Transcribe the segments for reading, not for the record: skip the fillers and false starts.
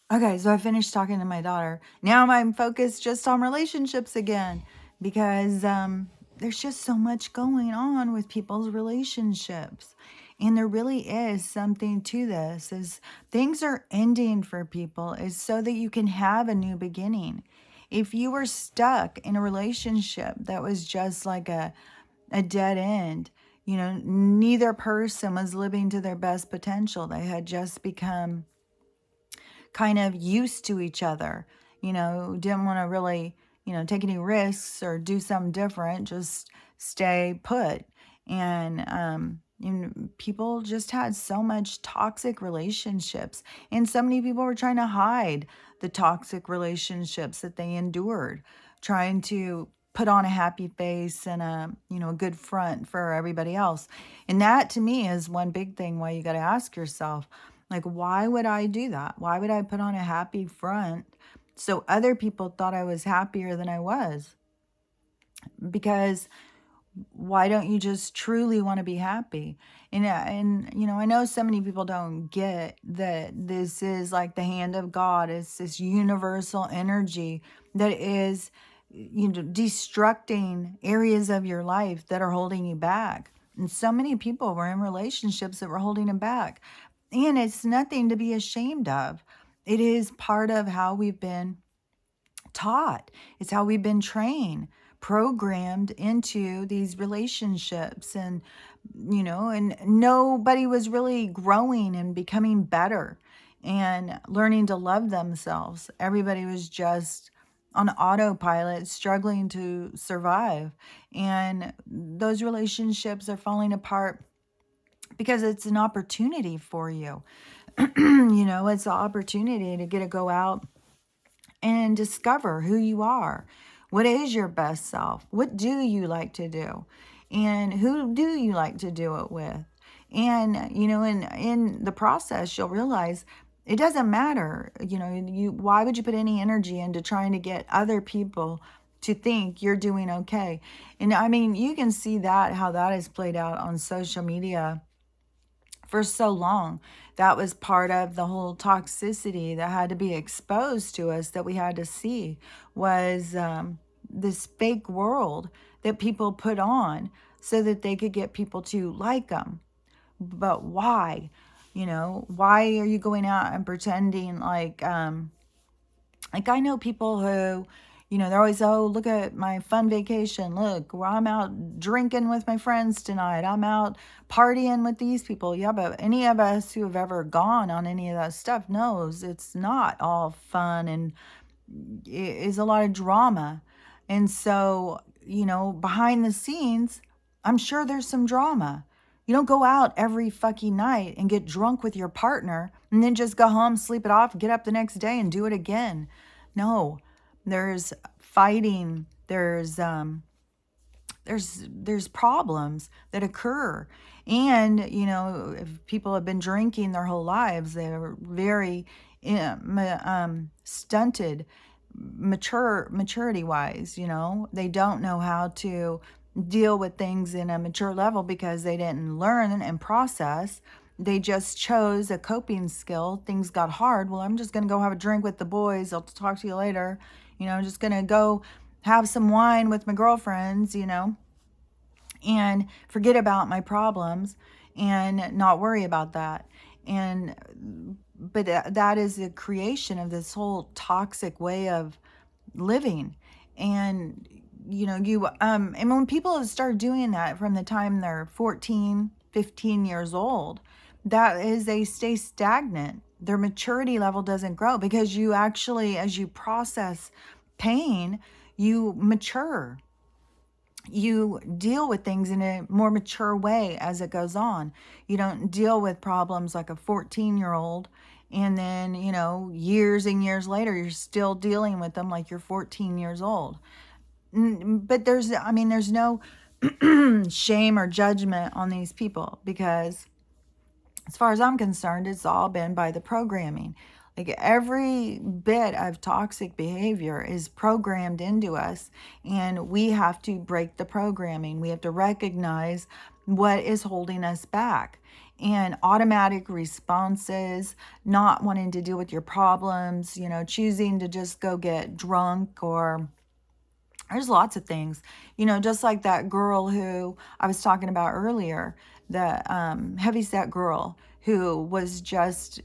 Okay, so I finished talking to my daughter. Now I'm focused just on relationships again because there's just so much going on with people's relationships. And there really is something to this is things are ending for people is so that you can have a new beginning. If you were stuck in a relationship that was just like a dead end, neither person was living to their best potential. They had just become kind of used to each other, didn't want to really, take any risks or do something different, just stay put. And people just had so much toxic relationships, and so many people were trying to hide the toxic relationships that they endured, trying to put on a happy face and a good front for everybody else. And that to me is one big thing why you got to ask yourself, like, why would I do that? Why would I put on a happy front so other people thought I was happier than I was? Because why don't you just truly want to be happy? And I know so many people don't get that this is like the hand of God. It's this universal energy that is, destructing areas of your life that are holding you back. And so many people were in relationships that were holding them back. And it's nothing to be ashamed of. It is part of how we've been taught. It's how we've been trained, programmed into these relationships. And nobody was really growing and becoming better and learning to love themselves. Everybody was just on autopilot, struggling to survive. And those relationships are falling apart because it's an opportunity for you. It's an opportunity to get to go out and discover who you are. What is your best self? What do you like to do? And who do you like to do it with? And, in the process, you'll realize it doesn't matter. Why would you put any energy into trying to get other people to think you're doing okay? And I mean, you can see that, how that is played out on social media for so long. That was part of the whole toxicity that had to be exposed to us, that we had to see, was this fake world that people put on so that they could get people to like them. But why? Why are you going out and pretending like I know people who, they're always, oh, look at my fun vacation. Look, where I'm out drinking with my friends tonight. I'm out partying with these people. Yeah, but any of us who have ever gone on any of that stuff knows it's not all fun, and it is a lot of drama. And so, behind the scenes, I'm sure there's some drama. You don't go out every fucking night and get drunk with your partner and then just go home, sleep it off, get up the next day and do it again. No, there's fighting. There's problems that occur. And, if people have been drinking their whole lives, they're very stunted maturity wise. They don't know how to deal with things in a mature level because they didn't learn and process. They just chose a coping skill. Things got hard. Well, I'm just going to go have a drink with the boys. I'll talk to you later. I'm just going to go have some wine with my girlfriends, and forget about my problems and not worry about that. But that is the creation of this whole toxic way of living. And and when people start doing that from the time they're 14, 15 years old, that is, they stay stagnant. Their maturity level doesn't grow because you actually, as you process pain, you mature. You deal with things in a more mature way as it goes on. You don't deal with problems like a 14-year-old and then, years and years later, you're still dealing with them like you're 14 years old. But there's no shame or judgment on these people because, as far as I'm concerned, it's all been by the programming. Like, every bit of toxic behavior is programmed into us, and we have to break the programming. We have to recognize what is holding us back. and automatic responses, not wanting to deal with your problems, choosing to just go get drunk, or there's lots of things, just like that girl who I was talking about earlier, the heavyset girl who was just,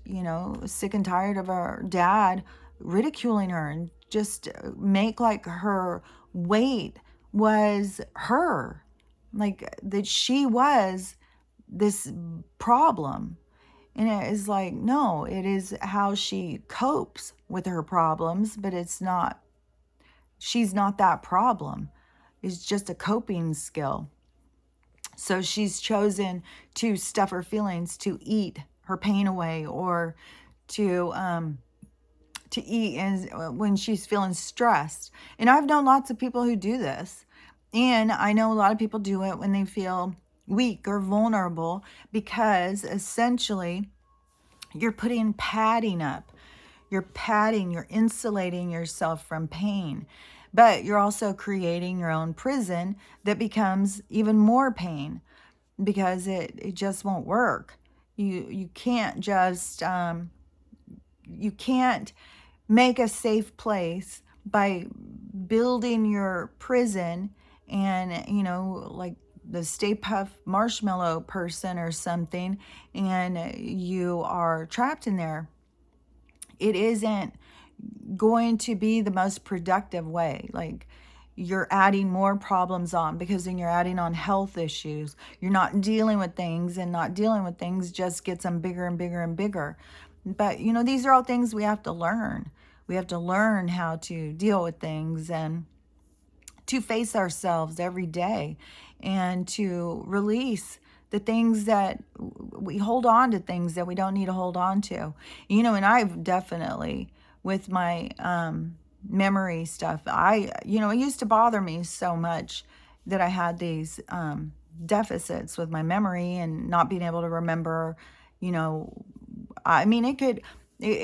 sick and tired of her dad ridiculing her and just make like her weight was her, like that she was this problem. And it is like, no, it is how she copes with her problems, but she's not that problem. It's just a coping skill. So she's chosen to stuff her feelings, to eat her pain away, or to eat when she's feeling stressed. And I've known lots of people who do this. And I know a lot of people do it when they feel weak or vulnerable, because essentially you're putting padding up. You're insulating yourself from pain. But you're also creating your own prison that becomes even more pain, because it just won't work. You can't just you can't make a safe place by building your prison and, like the Stay Puft Marshmallow person or something, and you are trapped in there. It isn't going to be the most productive way. Like, you're adding more problems on, because then you're adding on health issues. You're not dealing with things, and not dealing with things just gets them bigger and bigger and bigger. But, these are all things we have to learn. We have to learn how to deal with things and to face ourselves every day, and to release the things that we hold on to, things that we don't need to hold on to. And I've definitely, with my memory stuff, it used to bother me so much that I had these deficits with my memory and not being able to remember, it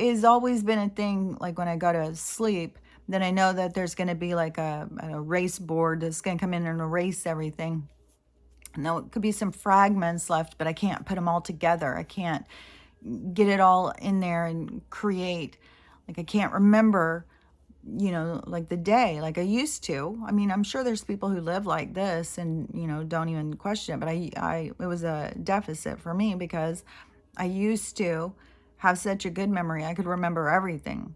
has always been a thing, like when I go to sleep, then I know that there's going to be like a erase board that's going to come in and erase everything. Now, it could be some fragments left, but I can't put them all together. I can't get it all in there and create, like I can't remember, like the day like I used to. I mean, I'm sure there's people who live like this and, don't even question it, but it was a deficit for me, because I used to have such a good memory. I could remember everything.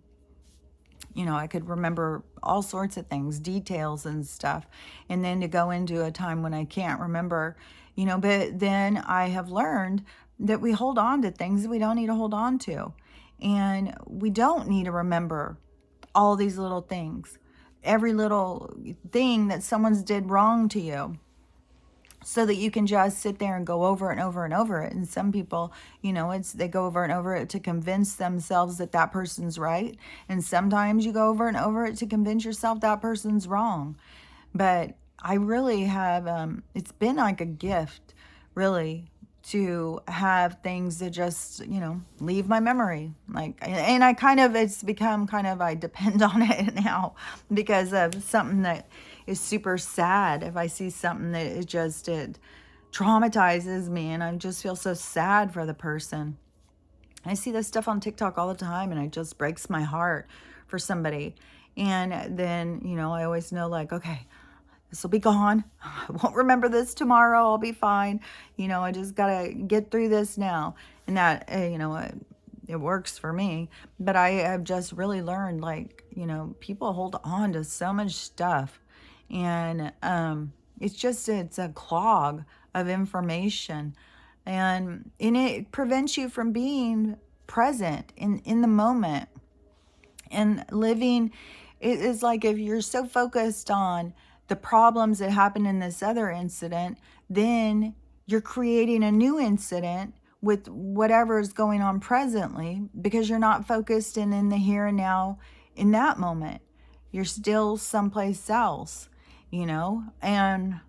I could remember all sorts of things, details and stuff. And then to go into a time when I can't remember, but then I have learned that we hold on to things that we don't need to hold on to. And we don't need to remember all these little things, every little thing that someone's did wrong to you, so that you can just sit there and go over and over and over it. And some people, they go over and over it to convince themselves that that person's right. And sometimes you go over and over it to convince yourself that person's wrong. But I really have, it's been like a gift, really, to have things that just, leave my memory. Like, and it's become kind of, I depend on it now, because of something that is super sad. If I see something that it traumatizes me, and I just feel so sad for the person. I see this stuff on TikTok all the time, and it just breaks my heart for somebody. And then, I always know, like, okay, this will be gone. I won't remember this tomorrow. I'll be fine. I just got to get through this now. And that, it works for me. But I have just really learned, like, people hold on to so much stuff. And it's a clog of information. And it prevents you from being present in the moment. And living, it is like, if you're so focused on the problems that happened in this other incident, then you're creating a new incident with whatever is going on presently, because you're not focused in the here and now in that moment. You're still someplace else, and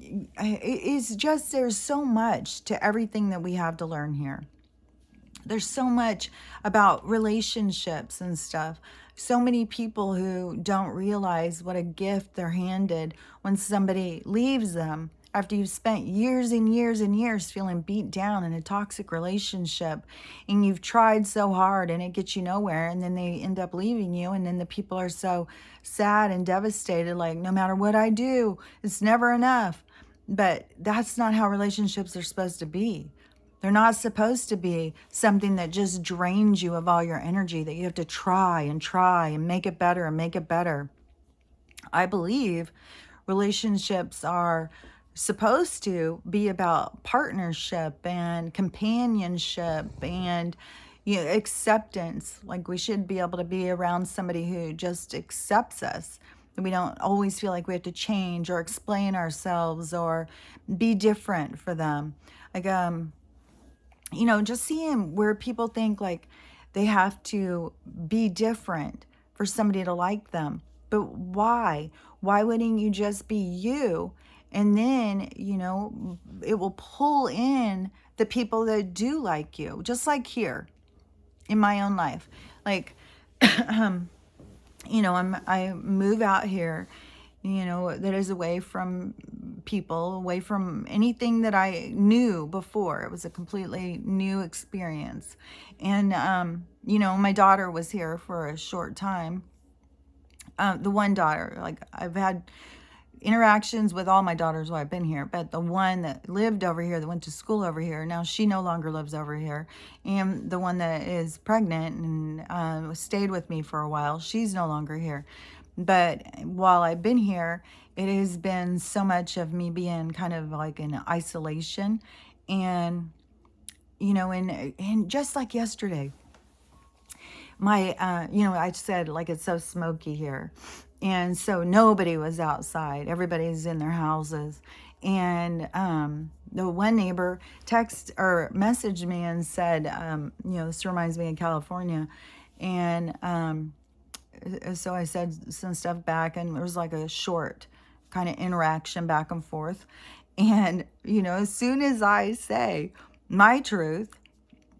it's just, there's so much to everything that we have to learn here. There's so much about relationships and stuff. So many people who don't realize what a gift they're handed when somebody leaves them after you've spent years and years and years feeling beat down in a toxic relationship, and you've tried so hard and it gets you nowhere, and then they end up leaving you, and then the people are so sad and devastated, like, no matter what I do, it's never enough. But that's not how relationships are supposed to be. They're not supposed to be something that just drains you of all your energy, that you have to try and make it better and make it better. I believe relationships are supposed to be about partnership and companionship and, acceptance. Like, we should be able to be around somebody who just accepts us. And we don't always feel like we have to change or explain ourselves or be different for them. Like, just seeing where people think like they have to be different for somebody to like them. But why? Why wouldn't you just be you? And then, it will pull in the people that do like you, just like here in my own life. Like, I move out here, that is away from people, away from anything that I knew before. It was a completely new experience. And, my daughter was here for a short time. The one daughter, like, I've had interactions with all my daughters while I've been here, but the one that lived over here, that went to school over here, now she no longer lives over here. And the one that is pregnant and stayed with me for a while, she's no longer here. But while I've been here, it has been so much of me being kind of like in isolation. And, and just like yesterday, I said, like, it's so smoky here. And so nobody was outside. Everybody's in their houses. And the one neighbor messaged me and said, this reminds me of California. And so I said some stuff back, and there was like a short kind of interaction back and forth. And, as soon as I say my truth,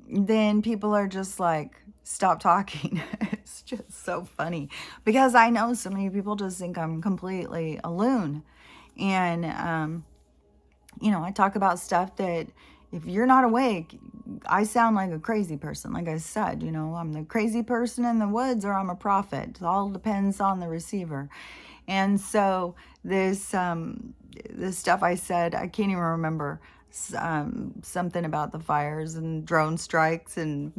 then people are just like, stop talking. It's just so funny because I know so many people just think I'm completely a loon. And, I talk about stuff that if you're not awake, I sound like a crazy person. Like I said, I'm the crazy person in the woods or I'm a prophet. It all depends on the receiver. And so this stuff I said, I can't even remember, something about the fires and drone strikes and,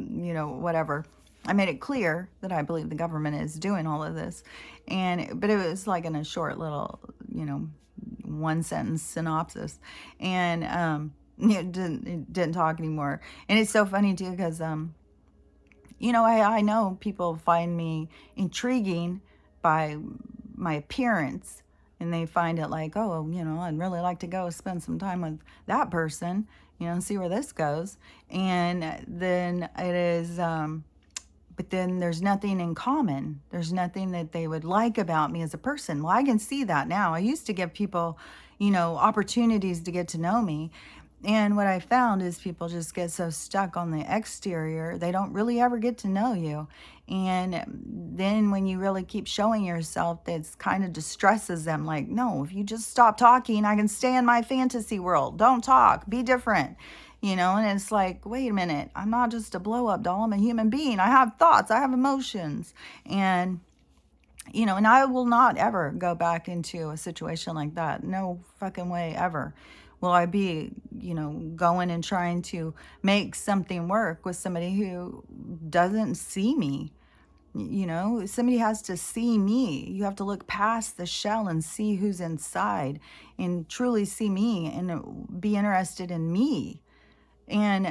whatever. I made it clear that I believe the government is doing all of this. But it was like in a short little, one sentence synopsis. And it didn't talk anymore. And it's so funny too because, I know people find me intriguing by my appearance. And they find it like, oh, I'd really like to go spend some time with that person, see where this goes. And then it is, but then there's nothing in common. There's nothing that they would like about me as a person. Well, I can see that now. I used to give people, opportunities to get to know me. And what I found is people just get so stuck on the exterior, they don't really ever get to know you. And then when you really keep showing yourself, that kind of distresses them. Like, no, if you just stop talking, I can stay in my fantasy world. Don't talk, be different. And it's like, wait a minute, I'm not just a blow up doll, I'm a human being. I have thoughts, I have emotions. And and I will not ever go back into a situation like that. No fucking way ever will I be, going and trying to make something work with somebody who doesn't see me. Somebody has to see me. You have to look past the shell and see who's inside and truly see me and be interested in me. And,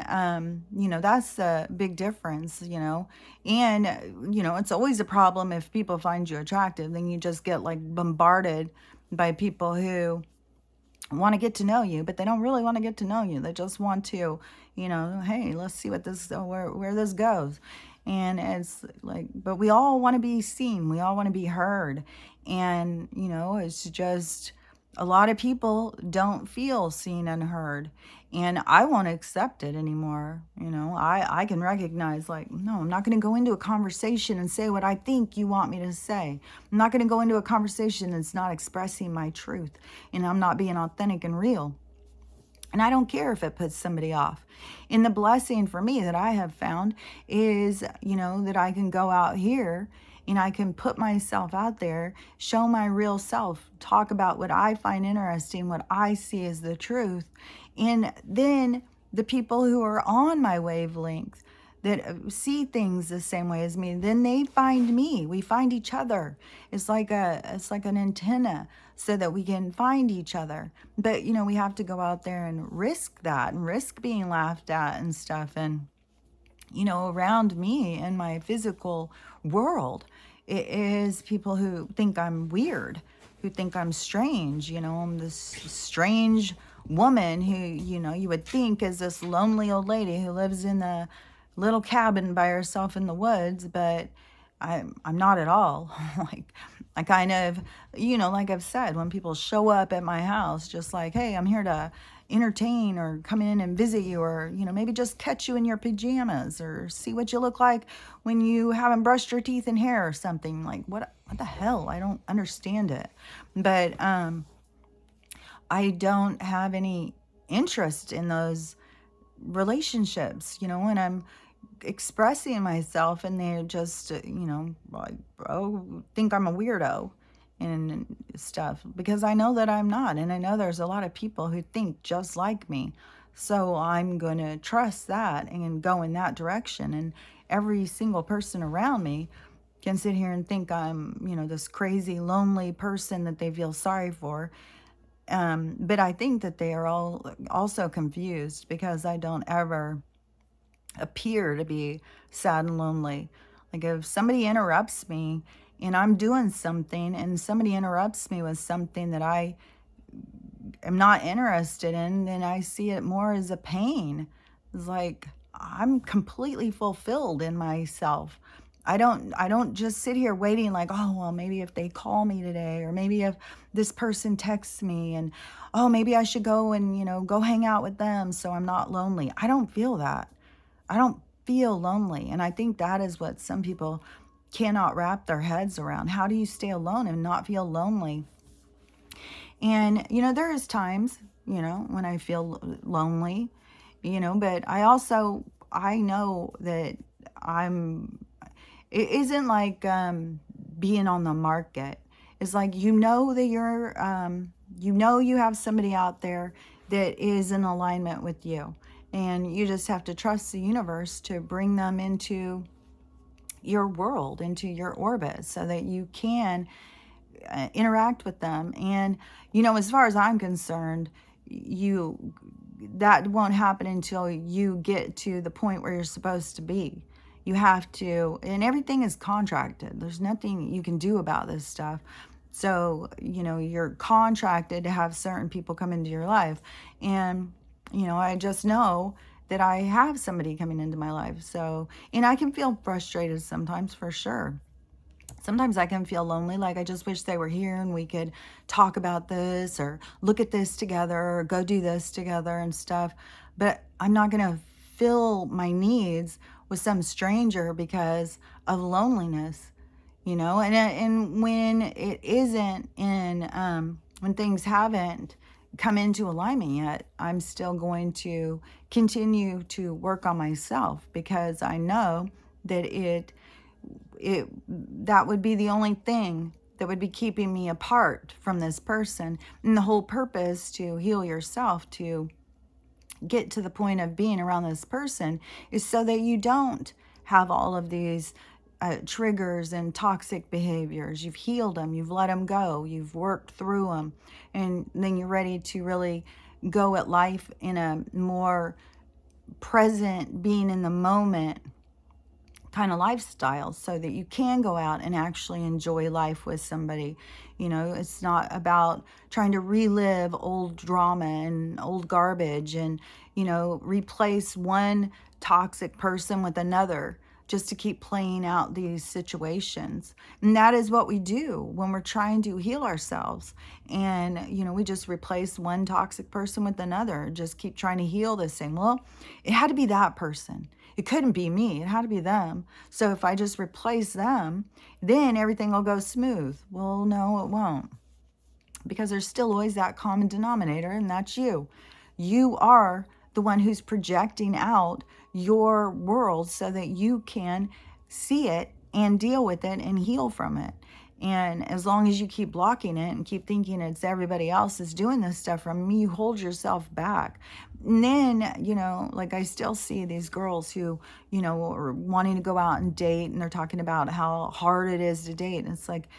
that's a big difference, and, it's always a problem if people find you attractive, then you just get like bombarded by people who want to get to know you, but they don't really want to get to know you. They just want to, hey, let's see what where this goes. And it's like, but we all want to be seen. We all want to be heard. And, it's just, A lot of people don't feel seen and heard, and I won't accept it anymore. I can recognize, like, no, I'm not going to go into a conversation and say what I think you want me to say. I'm not going to go into a conversation that's not expressing my truth, and I'm not being authentic and real. And I don't care if it puts somebody off. And the blessing for me that I have found is, that I can go out here and I can put myself out there, show my real self, talk about what I find interesting, what I see as the truth. And then the people who are on my wavelength, that see things the same way as me, then they find me. We find each other. It's like an antenna, so that we can find each other. But we have to go out there and risk that, and risk being laughed at and stuff. And around me in my physical world, it is people who think I'm weird, who think I'm strange. I'm this strange woman who, you would think is this lonely old lady who lives in a little cabin by herself in the woods, but I'm not at all. Like, I kind of, like I've said, when people show up at my house, just like, hey, I'm here to entertain or come in and visit you, or maybe just catch you in your pajamas, or see what you look like when you haven't brushed your teeth and hair or something. Like, what the hell? I don't understand it. But I don't have any interest in those relationships, when I'm expressing myself and they're just, like, think I'm a weirdo and stuff, because I know that I'm not. And I know there's a lot of people who think just like me. So I'm going to trust that and go in that direction. And every single person around me can sit here and think I'm, this crazy, lonely person that they feel sorry for. But I think that they are all also confused, because I don't ever appear to be sad and lonely. Like, if somebody interrupts me and I'm doing something, and somebody interrupts me with something that I am not interested in, then I see it more as a pain. It's like, I'm completely fulfilled in myself. I don't just sit here waiting, like, oh, well, maybe if they call me today, or maybe if this person texts me, and oh, maybe I should go and, go hang out with them so I'm not lonely. I don't feel that. I don't feel lonely. And I think that is what some people cannot wrap their heads around. How do you stay alone and not feel lonely? And, there is times, when I feel lonely, but I know that it isn't like being on the market. It's like, that you have somebody out there that is in alignment with you. And you just have to trust the universe to bring them into your world, into your orbit, so that you can interact with them. And, as far as I'm concerned, that won't happen until you get to the point where you're supposed to be. You have to, and everything is contracted. There's nothing you can do about this stuff. So, you're contracted to have certain people come into your life. And, I just know that I have somebody coming into my life. So, and I can feel frustrated sometimes, for sure. Sometimes I can feel lonely, like I just wish they were here and we could talk about this, or look at this together, or go do this together and stuff. But I'm not going to fill my needs with some stranger because of loneliness, and when it isn't when things haven't come into alignment yet, I'm still going to continue to work on myself, because I know that that would be the only thing that would be keeping me apart from this person. And the whole purpose to heal yourself, to get to the point of being around this person, is so that you don't have all of these triggers and toxic behaviors. You've healed them, you've let them go, you've worked through them, and then you're ready to really go at life in a more present, being in the moment kind of lifestyle, so that you can go out and actually enjoy life with somebody. It's not about trying to relive old drama and old garbage, and replace one toxic person with another just to keep playing out these situations. And that is what we do when we're trying to heal ourselves. And, we just replace one toxic person with another, just keep trying to heal this thing. Well, it had to be that person. It couldn't be me. It had to be them. So if I just replace them, then everything will go smooth. Well, no, it won't, because there's still always that common denominator, and that's you. You are the one who's projecting out your world so that you can see it and deal with it and heal from it. And as long as you keep blocking it and keep thinking it's everybody else is doing this stuff from me, you hold yourself back. And then, like I still see these girls who, are wanting to go out and date, and they're talking about how hard it is to date. And it's like,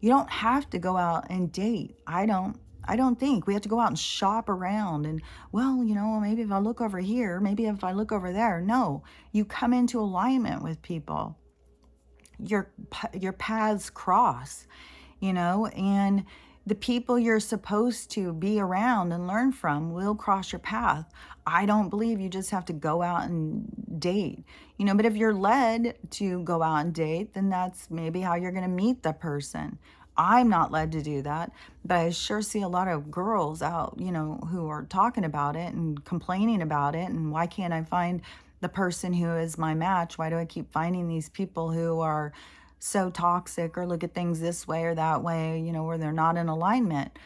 you don't have to go out and date. I don't think we have to go out and shop around and, well, maybe if I look over here, maybe if I look over there. No, you come into alignment with people. Your paths cross, and the people you're supposed to be around and learn from will cross your path. I don't believe you just have to go out and date, but if you're led to go out and date, then that's maybe how you're going to meet the person. I'm not led to do that, but I sure see a lot of girls out, who are talking about it and complaining about it. And why can't I find the person who is my match? Why do I keep finding these people who are so toxic or look at things this way or that way, where they're not in alignment?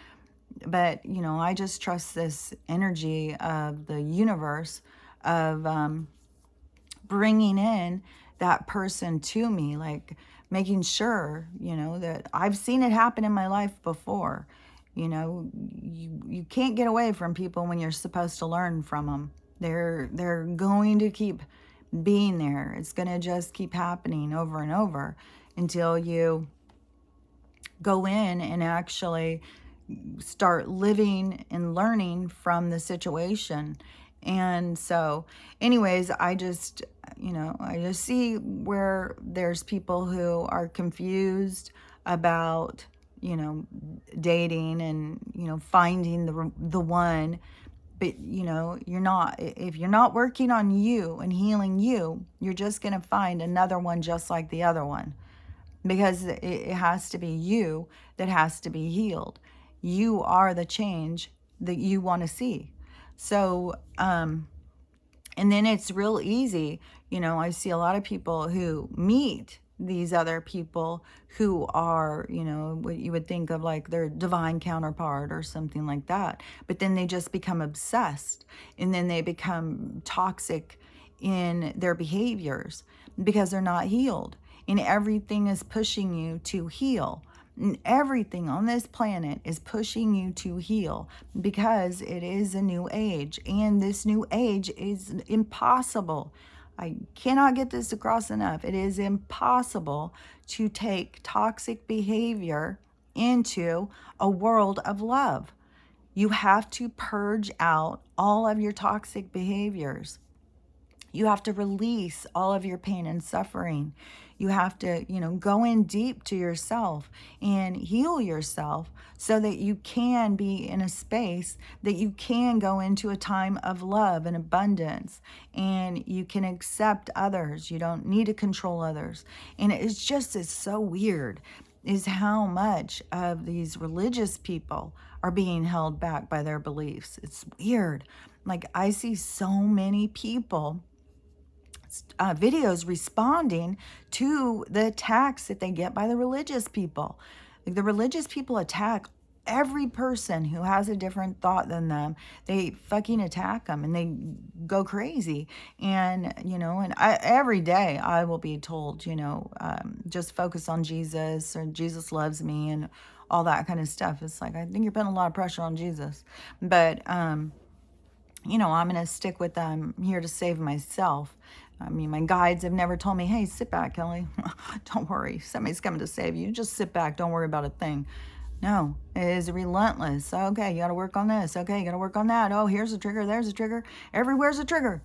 But, I just trust this energy of the universe of bringing in that person to me, like making sure, that I've seen it happen in my life before. You can't get away from people when you're supposed to learn from them. They're going to keep being there. It's going to just keep happening over and over until you go in and actually start living and learning from the situation. And so anyways, I just see where there's people who are confused about, dating and, finding the one. But, if you're not working on you and healing you, you're just going to find another one just like the other one, because it has to be you that has to be healed. You are the change that you want to see. So, and then it's real easy. I see a lot of people who meet these other people who are, what you would think of like their divine counterpart or something like that. But then they just become obsessed, and then they become toxic in their behaviors because they're not healed. And everything is pushing you to heal. And everything on this planet is pushing you to heal, because it is a new age, and this new age is impossible. I cannot get this across enough. It is impossible to take toxic behavior into a world of love. You have to purge out all of your toxic behaviors. You have to release all of your pain and suffering. You have to, go in deep to yourself and heal yourself so that you can be in a space that you can go into a time of love and abundance, and you can accept others. You don't need to control others. And it's so weird is how much of these religious people are being held back by their beliefs. It's weird. Like, I see so many people videos responding to the attacks that they get by the religious people. Like, the religious people attack every person who has a different thought than them. They fucking attack them and they go crazy. And, every day I will be told, just focus on Jesus, or Jesus loves me, and all that kind of stuff. It's like, I think you're putting a lot of pressure on Jesus. But, I'm going to stick with I'm here to save myself. I mean, my guides have never told me, hey, sit back, Kelly. Don't worry. Somebody's coming to save you. Just sit back. Don't worry about a thing. No, it is relentless. Okay, you got to work on this. Okay, you got to work on that. Oh, here's a trigger. There's a trigger. Everywhere's a trigger.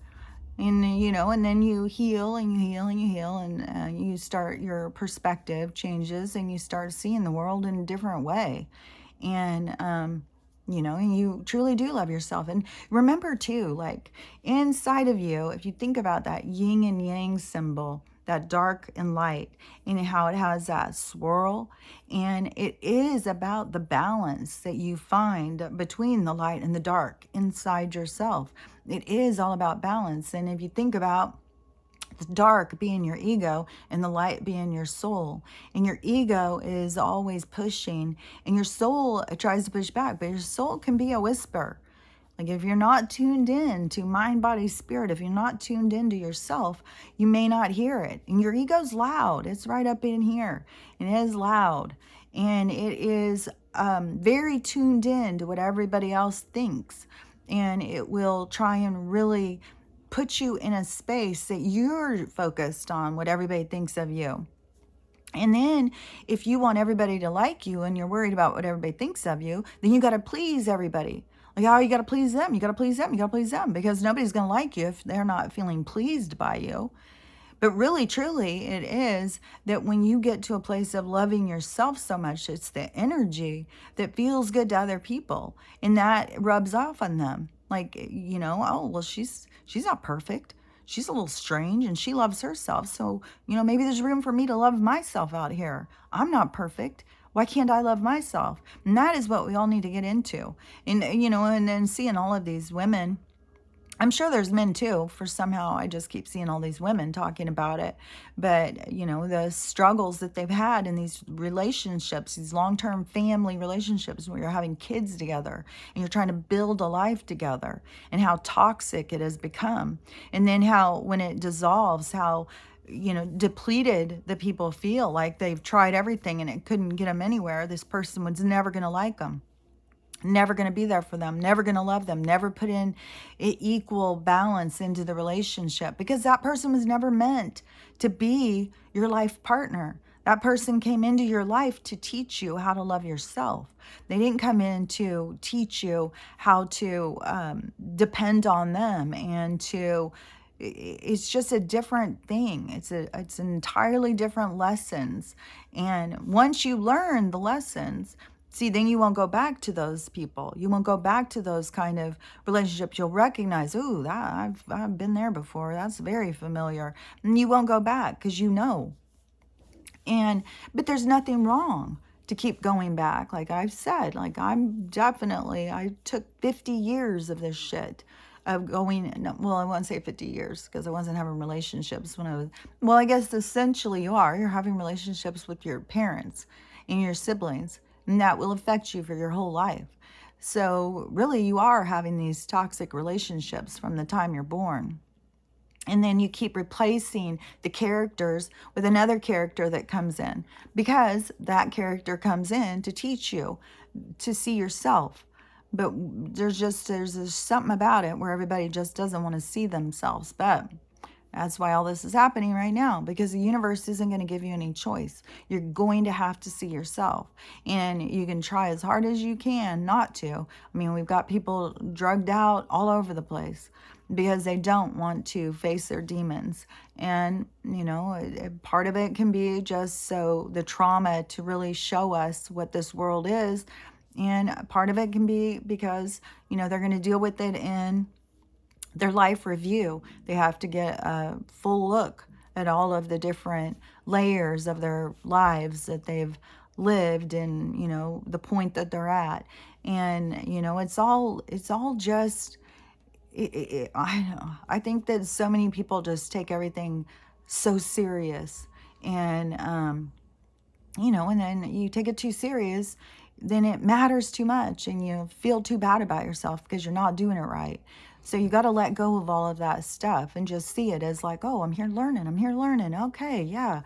And, and then you heal and you heal and you heal, and you start, your perspective changes, and you start seeing the world in a different way. And, and you truly do love yourself. And remember too, like, inside of you, if you think about that yin and yang symbol, that dark and light, and how it has that swirl. And it is about the balance that you find between the light and the dark inside yourself. It is all about balance. And if you think about the dark being your ego and the light being your soul, and your ego is always pushing and your soul tries to push back, but your soul can be a whisper. Like if you're not tuned in to mind, body, spirit, if you're not tuned into yourself, you may not hear it. And your ego's loud. It's right up in here. And it is loud. And it is very tuned in to what everybody else thinks. And it will try and really put you in a space that you're focused on what everybody thinks of you. And then if you want everybody to like you and you're worried about what everybody thinks of you, then you got to please everybody. Like, oh, you got to please them. You got to please them. You got to please them, because nobody's going to like you if they're not feeling pleased by you. But really, truly, it is that when you get to a place of loving yourself so much, it's the energy that feels good to other people, and that rubs off on them. Like, oh, well, she's not perfect. She's a little strange and she loves herself. So, maybe there's room for me to love myself out here. I'm not perfect. Why can't I love myself? And that is what we all need to get into. And then seeing all of these women, I'm sure there's men too, for somehow I just keep seeing all these women talking about it. But, the struggles that they've had in these relationships, these long-term family relationships where you're having kids together and you're trying to build a life together, and how toxic it has become. And then how, when it dissolves, how, depleted the people feel, like they've tried everything and it couldn't get them anywhere. This person was never going to like them. Never going to be there for them, never going to love them, never put in equal balance into the relationship, because that person was never meant to be your life partner. That person came into your life to teach you how to love yourself. They didn't come in to teach you how to depend on them and to. It's just a different thing. It's entirely different lessons. And once you learn the lessons, see, then you won't go back to those people. You won't go back to those kind of relationships. You'll recognize, ooh, that I've been there before. That's very familiar. And you won't go back because you know. But there's nothing wrong to keep going back. Like I've said, like I took 50 years of this shit of going, well, I won't say 50 years because I wasn't having relationships when I was, well, I guess essentially you're having relationships with your parents and your siblings, and that will affect you for your whole life. So really you are having these toxic relationships from the time you're born. And then you keep replacing the characters with another character that comes in, because that character comes in to teach you to see yourself. But there's something about it where everybody just doesn't want to see themselves. But that's why all this is happening right now, because the universe isn't going to give you any choice. You're going to have to see yourself. And you can try as hard as you can not to. I mean, we've got people drugged out all over the place because they don't want to face their demons. And, part of it can be just so the trauma to really show us what this world is. And part of it can be because, they're going to deal with it in their life review. They have to get a full look at all of the different layers of their lives that they've lived and, the point that they're at. And, it's all just, I think that so many people just take everything so serious. And, and then you take it too serious, then it matters too much and you feel too bad about yourself because you're not doing it right. So you got to let go of all of that stuff and just see it as like, oh, I'm here learning. Okay, yeah.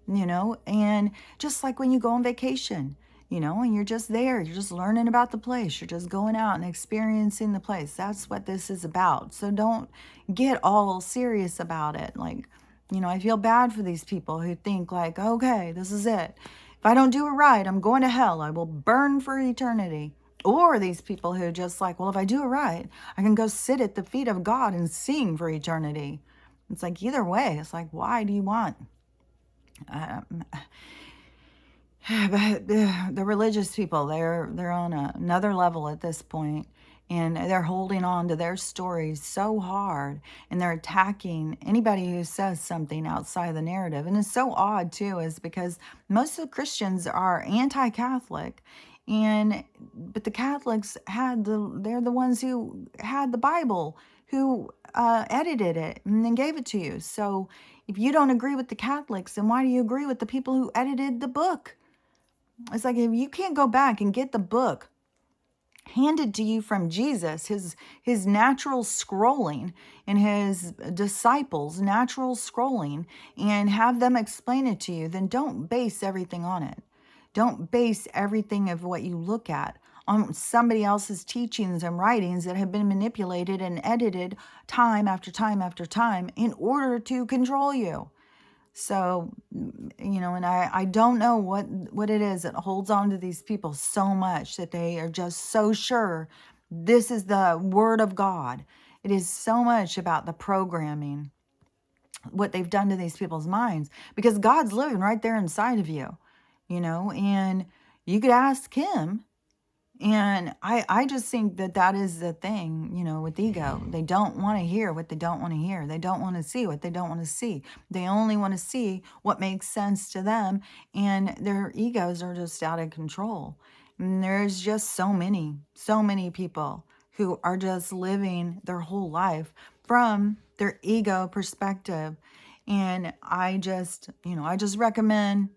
And just like when you go on vacation, and you're just there, you're just learning about the place. You're just going out and experiencing the place. That's what this is about. So don't get all serious about it. Like, I feel bad for these people who think like, okay, this is it. If I don't do it right, I'm going to hell. I will burn for eternity. Or these people who just like, well, if I do it right, I can go sit at the feet of God and sing for eternity. It's like either way. It's like, why do you want? But the religious people, they're on another level at this point. and they're holding on to their stories so hard, and they're attacking anybody who says something outside the narrative. And it's so odd too, is because most of the Christians are anti-Catholic, and but the Catholics they're the ones who had the Bible, who edited it and then gave it to you. So if you don't agree with the Catholics, then why do you agree with the people who edited the book? It's like, if you can't go back and get the book handed to you from Jesus, his natural scrolling, and his disciples natural scrolling, and have them explain it to you, then don't base everything on it. Don't base everything of what you look at on somebody else's teachings and writings that have been manipulated and edited time after time after time in order to control you. So, and I don't know what it is that holds on to these people so much that they are just so sure this is the word of God. It is so much about the programming, what they've done to these people's minds, because God's living right there inside of you, and you could ask him. And I just think that is the thing, with ego. They don't want to hear what they don't want to hear. They don't want to see what they don't want to see. They only want to see what makes sense to them. And their egos are just out of control. And there's just so many people who are just living their whole life from their ego perspective. And I just recommend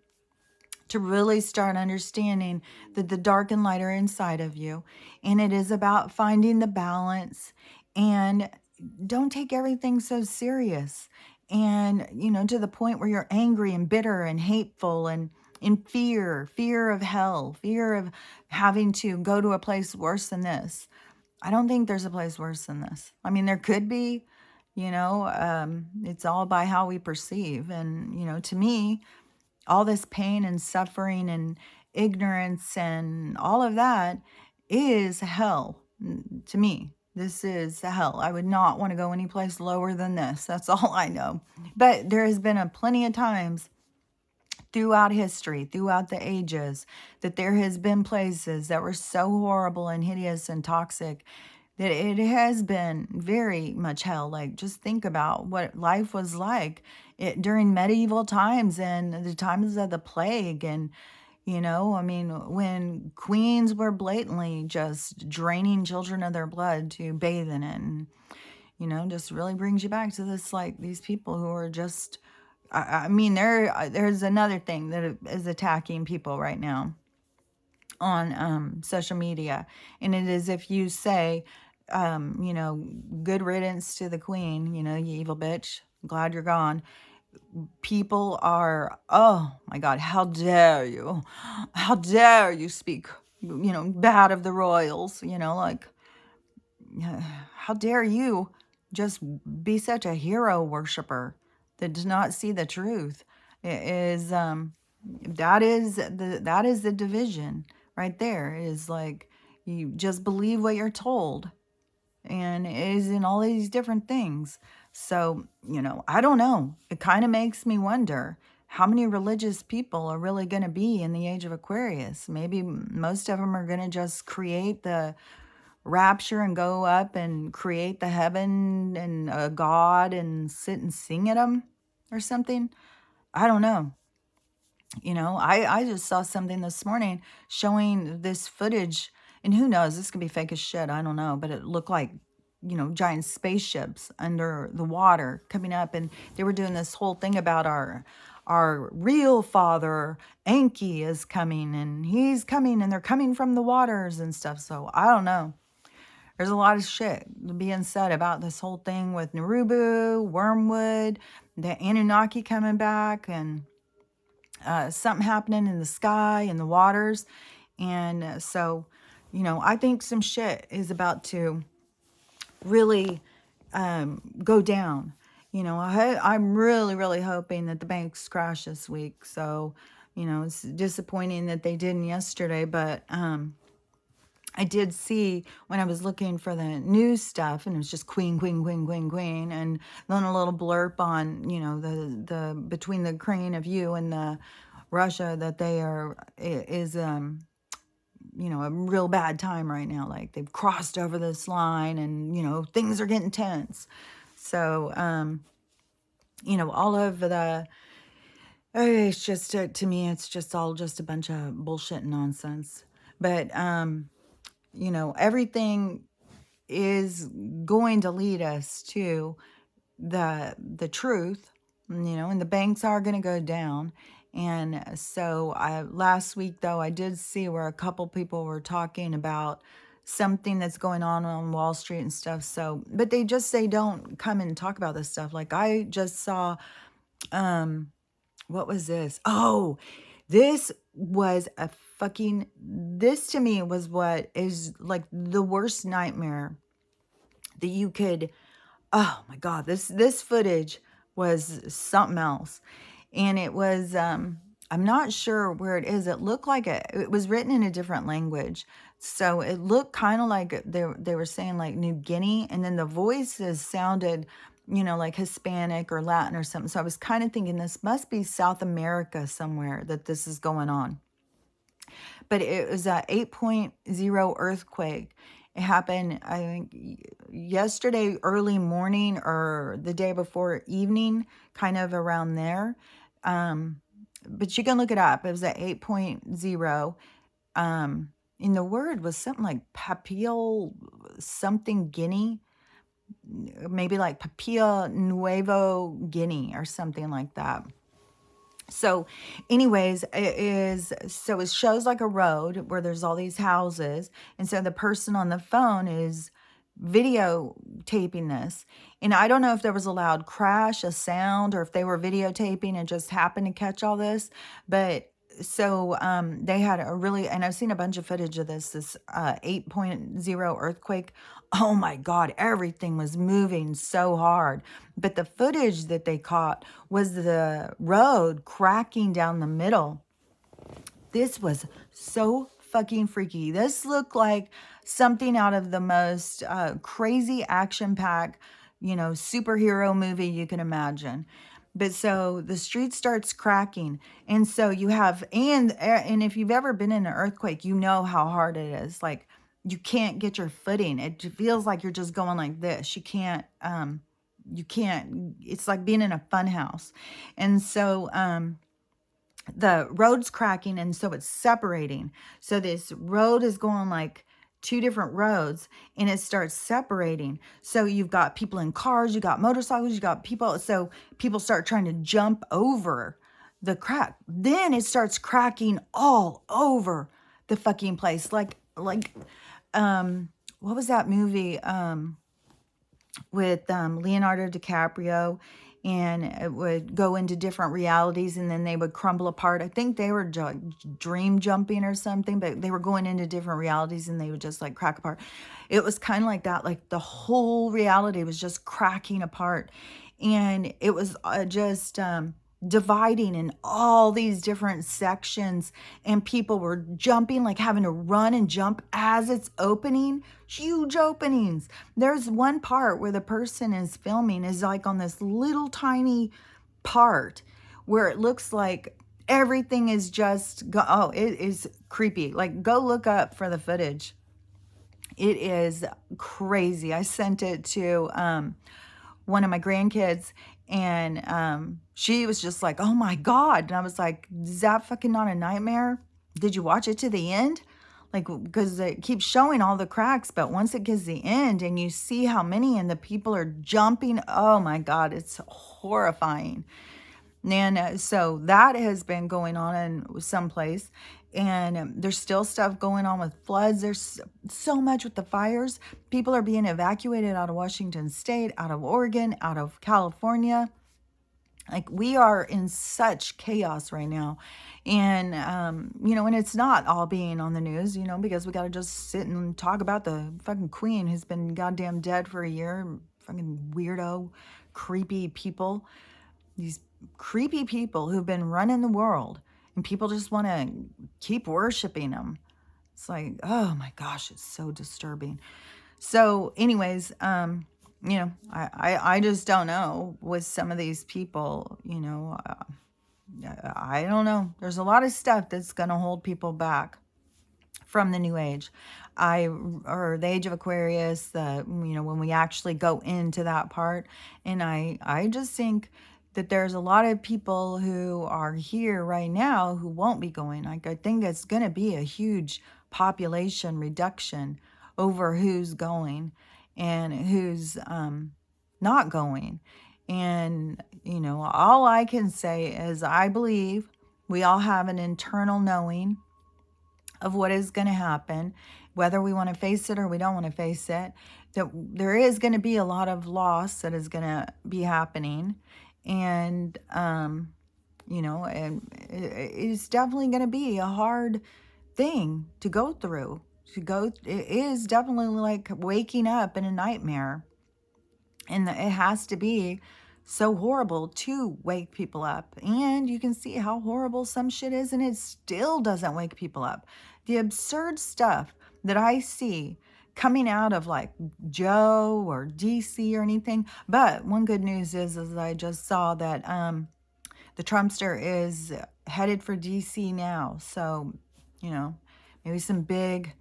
to really start understanding that the dark and light are inside of you. And it is about finding the balance, and don't take everything so serious. And, to the point where you're angry and bitter and hateful and in fear of hell, fear of having to go to a place worse than this. I don't think there's a place worse than this. I mean, there could be, it's all by how we perceive. And, to me, all this pain and suffering and ignorance and all of that is hell. To me, this is hell. I would not want to go any place lower than this. That's all I know. But there has been a plenty of times throughout history, throughout the ages, that there has been places that were so horrible and hideous and toxic that it has been very much hell. Like, just think about what life was like during medieval times and the times of the plague. And, I mean, when queens were blatantly just draining children of their blood to bathe in it. And, just really brings you back to this, like, these people who are just, I mean, there's another thing that is attacking people right now on social media. And it is, if you say, good riddance to the queen, you evil bitch, glad you're gone. People are, oh my God, how dare you? How dare you speak, bad of the royals, like, how dare you just be such a hero worshiper that does not see the truth? It is that is the division right there. Is like, you just believe what you're told, and it is in all these different things. So, I don't know. It kind of makes me wonder how many religious people are really going to be in the age of Aquarius. Maybe most of them are going to just create the rapture and go up and create the heaven and a God and sit and sing at them or something. I don't know. I just saw something this morning showing this footage, and who knows, this could be fake as shit. I don't know, but it looked like, giant spaceships under the water coming up, and they were doing this whole thing about our real father Enki is coming, and he's coming, and they're coming from the waters and stuff. So I don't know. There's a lot of shit being said about this whole thing with Narubu, Wormwood, the Anunnaki coming back, and something happening in the sky and the waters. And so, I think some shit is about to really go down. I'm really, really hoping that the banks crash this week. So, it's disappointing that they didn't yesterday, but I did see when I was looking for the news stuff, and it was just queen, queen, queen, queen, queen, and then a little blurb on, the between the Ukraine of you and the Russia, that they is a real bad time right now. Like they've crossed over this line and, things are getting tense. So, all of the, it's just, to me, it's just all just a bunch of bullshit and nonsense. But, everything is going to lead us to the truth, and the banks are going to go down. And so last week though, I did see where a couple people were talking about something that's going on Wall Street and stuff. So, but they just say don't come and talk about this stuff. Like I just saw, what was this? Oh, this was this to me was what is like the worst nightmare that you could. Oh my God, this footage was something else. And it was, I'm not sure where it is. It looked like it was written in a different language. So it looked kind of like they were saying like New Guinea. And then the voices sounded, like Hispanic or Latin or something. So I was kind of thinking this must be South America somewhere that this is going on. But it was a 8.0 earthquake. It happened, I think, yesterday early morning or the day before evening, kind of around there. But you can look it up. It was at 8.0. And the word was something like Papua something Guinea, maybe like Papua Nuevo Guinea or something like that. So anyways, it shows like a road where there's all these houses. And so the person on the phone is videotaping this. And I don't know if there was a loud crash, a sound, or if they were videotaping and just happened to catch all this. But so they had and I've seen a bunch of footage of this 8.0 earthquake. Oh my God, everything was moving so hard. But the footage that they caught was the road cracking down the middle. This was so fucking freaky. This looked like something out of the most crazy action-packed, superhero movie you can imagine. But so the street starts cracking. And so you have, and if you've ever been in an earthquake, you know how hard it is. Like you can't get your footing. It feels like you're just going like this. It's like being in a fun house. And so, the road's cracking and so it's separating. So this road is going like two different roads and it starts separating. So you've got people in cars, you got motorcycles, you got people. So people start trying to jump over the crack. Then it starts cracking all over the fucking place. Like, what was that movie? With Leonardo DiCaprio, and it would go into different realities and then they would crumble apart. I think they were dream jumping or something, but they were going into different realities and they would just like crack apart. It was kind of like that. Like the whole reality was just cracking apart. And it was just dividing in all these different sections, and people were jumping, like having to run and jump as it's opening. Huge openings. There's one part where the person is filming is like on this little tiny part where it looks like everything is just it is creepy. Like go look up for the footage. It is crazy. I sent it to one of my grandkids, and she was just like, oh my God. And I was like, is that fucking not a nightmare? Did you watch it to the end? Like, because it keeps showing all the cracks, but once it gets the end and you see how many and the people are jumping, oh my God, it's horrifying. And so that has been going on in some place. And there's still stuff going on with floods. There's so much with the fires. People are being evacuated out of Washington State, out of Oregon, out of California. Like we are in such chaos right now. And, and it's not all being on the news, because we got to just sit and talk about the fucking queen who's been goddamn dead for a year. Fucking weirdo, creepy people. These creepy people who've been running the world, and people just want to keep worshiping them. It's like, oh my gosh, it's so disturbing. So anyways, I just don't know with some of these people, I don't know. There's a lot of stuff that's going to hold people back from the new age. Or the age of Aquarius, when we actually go into that part. And I just think that there's a lot of people who are here right now who won't be going. Like, I think it's going to be a huge population reduction over who's going and who's not going. And, all I can say is I believe we all have an internal knowing of what is going to happen, whether we want to face it or we don't want to face it, that there is going to be a lot of loss that is going to be happening. And, and it's definitely going to be a hard thing to go through. It is definitely like waking up in a nightmare. And it has to be so horrible to wake people up. And you can see how horrible some shit is, and it still doesn't wake people up. The absurd stuff that I see coming out of like Joe or DC or anything. But one good news is I just saw that the Trumpster is headed for DC now. So, maybe some big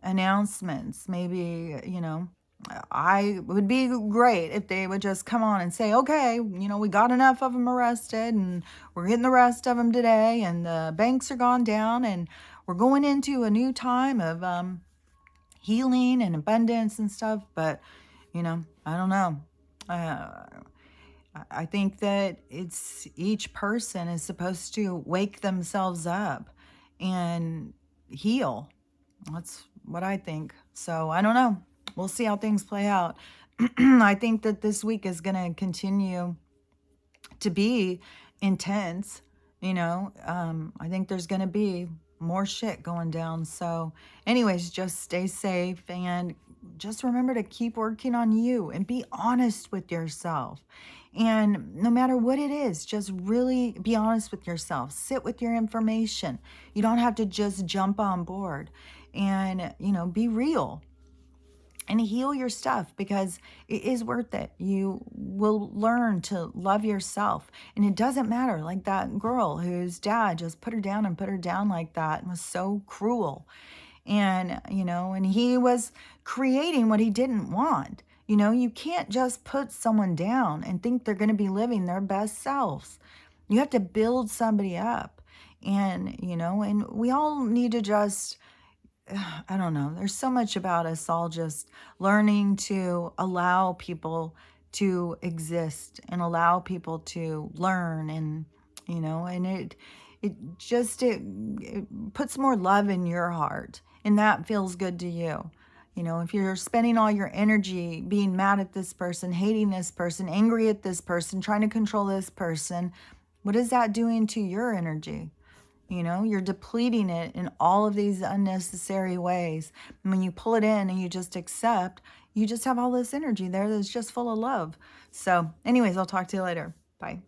announcements. Maybe, I would be great if they would just come on and say, okay, we got enough of them arrested and we're getting the rest of them today, and the banks are gone down and we're going into a new time of healing and abundance and stuff. But, I don't know. I think that it's each person is supposed to wake themselves up and heal. That's what I think. So I don't know. We'll see how things play out. I think that this week is going to continue to be intense. I think there's going to be more shit going down. So anyways, just stay safe and just remember to keep working on you and be honest with yourself. And no matter what it is, just really be honest with yourself. Sit with your information. You don't have to just jump on board. And, be real and heal your stuff, because it is worth it. You will learn to love yourself. And it doesn't matter, like that girl whose dad just put her down like that and was so cruel. And, and he was creating what he didn't want. You can't just put someone down and think they're going to be living their best selves. You have to build somebody up. And, and we all need to just, I don't know. There's so much about us all just learning to allow people to exist and allow people to learn, and and it puts more love in your heart, and that feels good to you. If you're spending all your energy being mad at this person, hating this person, angry at this person, trying to control this person, what is that doing to your energy? You're depleting it in all of these unnecessary ways. And when you pull it in and you just accept, you just have all this energy there that's just full of love. So anyways, I'll talk to you later. Bye.